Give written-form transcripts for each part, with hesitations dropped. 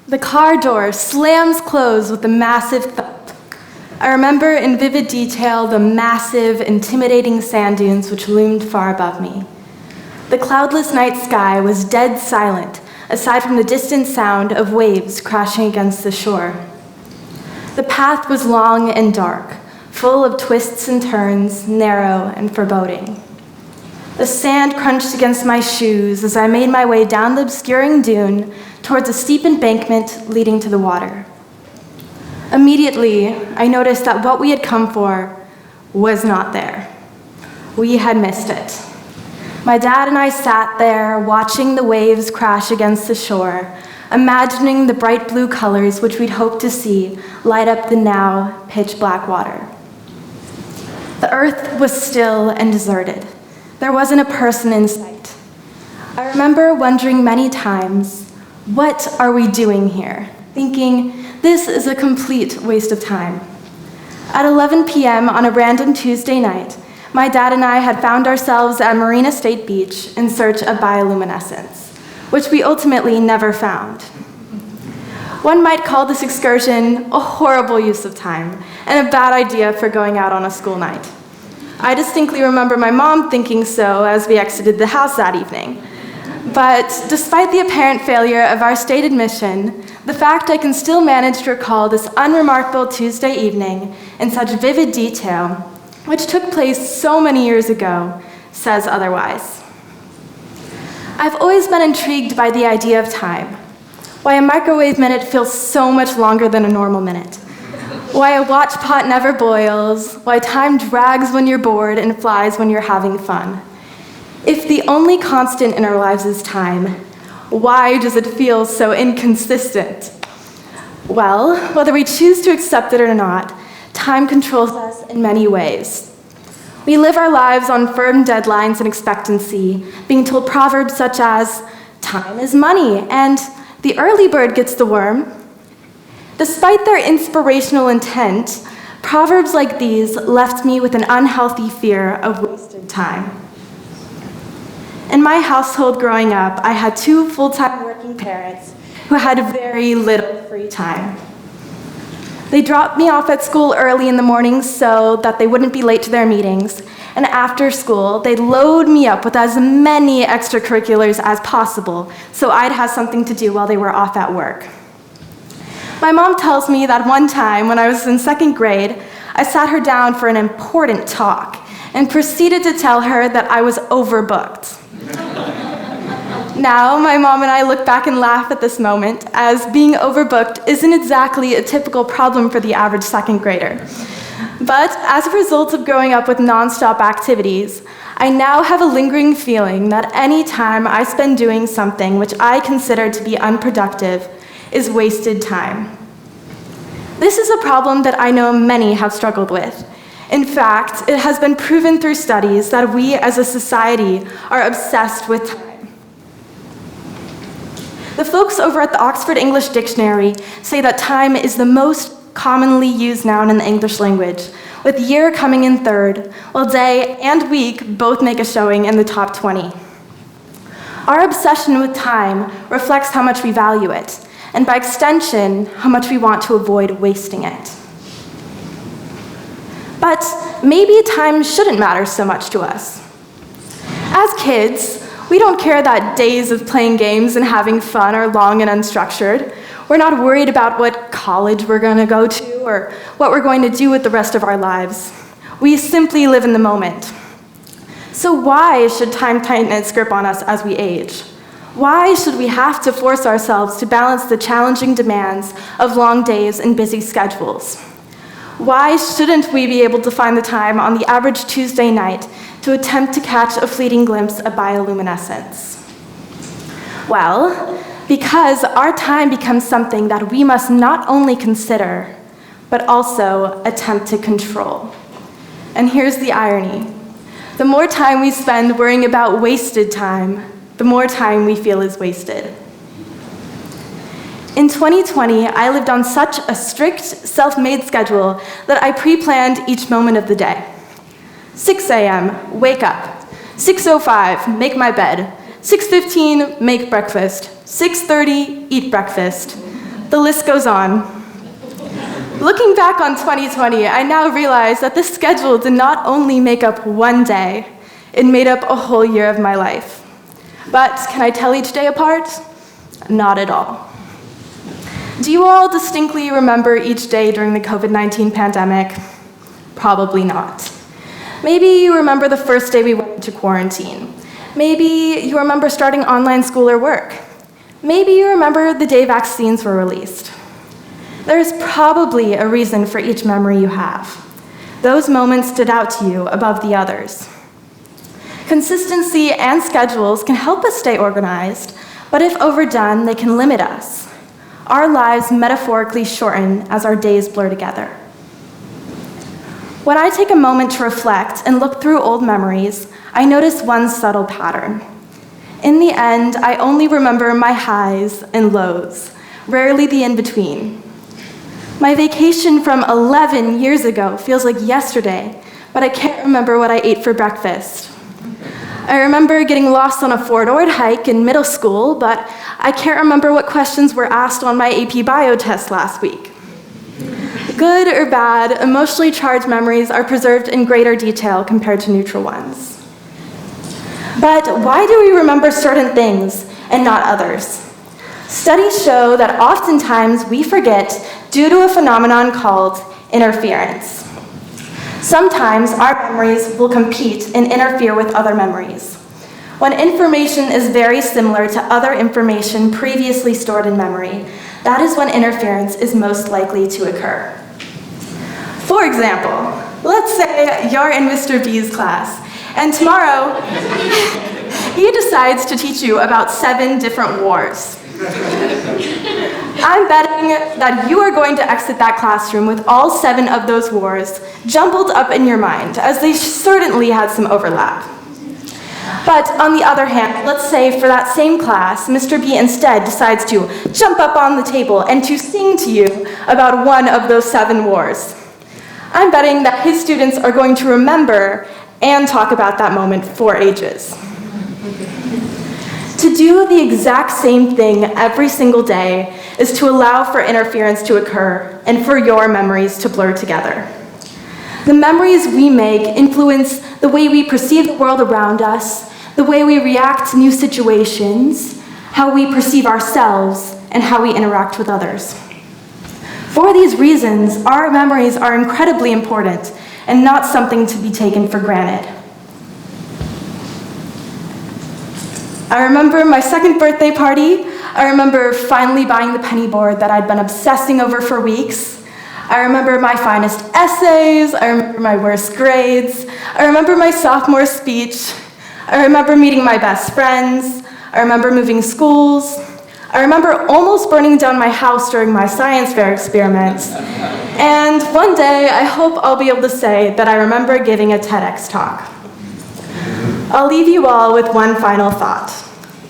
The car door slams closed with a massive thump. I remember in vivid detail the massive, intimidating sand dunes which loomed far above me. The cloudless night sky was dead silent, aside from the distant sound of waves crashing against the shore. The path was long and dark, full of twists and turns, narrow and foreboding. The sand crunched against my shoes as I made my way down the obscuring dune towards a steep embankment leading to the water. Immediately, I noticed that what we had come for was not there. We had missed it. My dad and I sat there, watching the waves crash against the shore, imagining the bright blue colors which we'd hoped to see light up the now pitch-black water. The earth was still and deserted. There wasn't a person in sight. I remember wondering many times, what are we doing here? Thinking, this is a complete waste of time. At 11 p.m. on a random Tuesday night, my dad and I had found ourselves at Marina State Beach in search of bioluminescence, which we ultimately never found. One might call this excursion a horrible use of time and a bad idea for going out on a school night. I distinctly remember my mom thinking so as we exited the house that evening. But despite the apparent failure of our stated mission, the fact I can still manage to recall this unremarkable Tuesday evening in such vivid detail, which took place so many years ago, says otherwise. I've always been intrigued by the idea of time, why a microwave minute feels so much longer than a normal minute, why a watch pot never boils, why time drags when you're bored and flies when you're having fun. If the only constant in our lives is time, why does it feel so inconsistent? Well, whether we choose to accept it or not, time controls us in many ways. We live our lives on firm deadlines and expectancy, being told proverbs such as, time is money, and the early bird gets the worm. Despite their inspirational intent, proverbs like these left me with an unhealthy fear of wasted time. In my household growing up, I had two full-time working parents who had very little free time. They dropped me off at school early in the morning so that they wouldn't be late to their meetings, and after school, they'd load me up with as many extracurriculars as possible so I'd have something to do while they were off at work. My mom tells me that one time when I was in second grade, I sat her down for an important talk and proceeded to tell her that I was overbooked. Now, my mom and I look back and laugh at this moment, as being overbooked isn't exactly a typical problem for the average second grader. But as a result of growing up with nonstop activities, I now have a lingering feeling that any time I spend doing something which I consider to be unproductive is wasted time. This is a problem that I know many have struggled with. In fact, it has been proven through studies that we as a society are obsessed with time. The folks over at the Oxford English Dictionary say that time is the most commonly used noun in the English language, with year coming in third, while day and week both make a showing in the top 20. Our obsession with time reflects how much we value it, and by extension, how much we want to avoid wasting it. But maybe time shouldn't matter so much to us. As kids, we don't care that days of playing games and having fun are long and unstructured. We're not worried about what college we're going to go to or what we're going to do with the rest of our lives. We simply live in the moment. So why should time tighten its grip on us as we age? Why should we have to force ourselves to balance the challenging demands of long days and busy schedules? Why shouldn't we be able to find the time on the average Tuesday night to attempt to catch a fleeting glimpse of bioluminescence? Well, because our time becomes something that we must not only consider, but also attempt to control. And here's the irony. The more time we spend worrying about wasted time, the more time we feel is wasted. In 2020, I lived on such a strict, self-made schedule that I pre-planned each moment of the day. 6 a.m., wake up. 6:05, make my bed. 6:15, make breakfast. 6:30, eat breakfast. The list goes on. Looking back on 2020, I now realize that this schedule did not only make up one day, it made up a whole year of my life. But can I tell each day apart? Not at all. Do you all distinctly remember each day during the COVID-19 pandemic? Probably not. Maybe you remember the first day we went into quarantine. Maybe you remember starting online school or work. Maybe you remember the day vaccines were released. There's probably a reason for each memory you have. Those moments stood out to you above the others. Consistency and schedules can help us stay organized, but if overdone, they can limit us. Our lives metaphorically shorten as our days blur together. When I take a moment to reflect and look through old memories, I notice one subtle pattern. In the end, I only remember my highs and lows, rarely the in-between. My vacation from 11 years ago feels like yesterday, but I can't remember what I ate for breakfast. I remember getting lost on a four-doored hike in middle school, but I can't remember what questions were asked on my AP Bio test last week. Good or bad, emotionally charged memories are preserved in greater detail compared to neutral ones. But why do we remember certain things and not others? Studies show that oftentimes we forget due to a phenomenon called interference. Sometimes our memories will compete and interfere with other memories. When information is very similar to other information previously stored in memory, that is when interference is most likely to occur. For example, let's say you're in Mr. B's class, and tomorrow he decides to teach you about 7 different wars. I'm betting that you are going to exit that classroom with all 7 of those wars jumbled up in your mind, as they certainly had some overlap. But on the other hand, let's say for that same class, Mr. B instead decides to jump up on the table and to sing to you about one of those 7 wars. I'm betting that his students are going to remember and talk about that moment for ages. To do the exact same thing every single day is to allow for interference to occur and for your memories to blur together. The memories we make influence the way we perceive the world around us, the way we react to new situations, how we perceive ourselves, and how we interact with others. For these reasons, our memories are incredibly important and not something to be taken for granted. I remember my 2nd birthday party. I remember finally buying the penny board that I'd been obsessing over for weeks. I remember my finest essays. I remember my worst grades. I remember my sophomore speech. I remember meeting my best friends. I remember moving schools. I remember almost burning down my house during my science fair experiments. And one day, I hope I'll be able to say that I remember giving a TEDx talk. I'll leave you all with one final thought.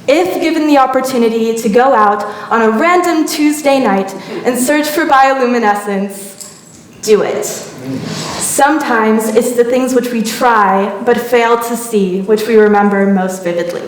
If given the opportunity to go out on a random Tuesday night and search for bioluminescence, do it. Sometimes it's the things which we try but fail to see which we remember most vividly.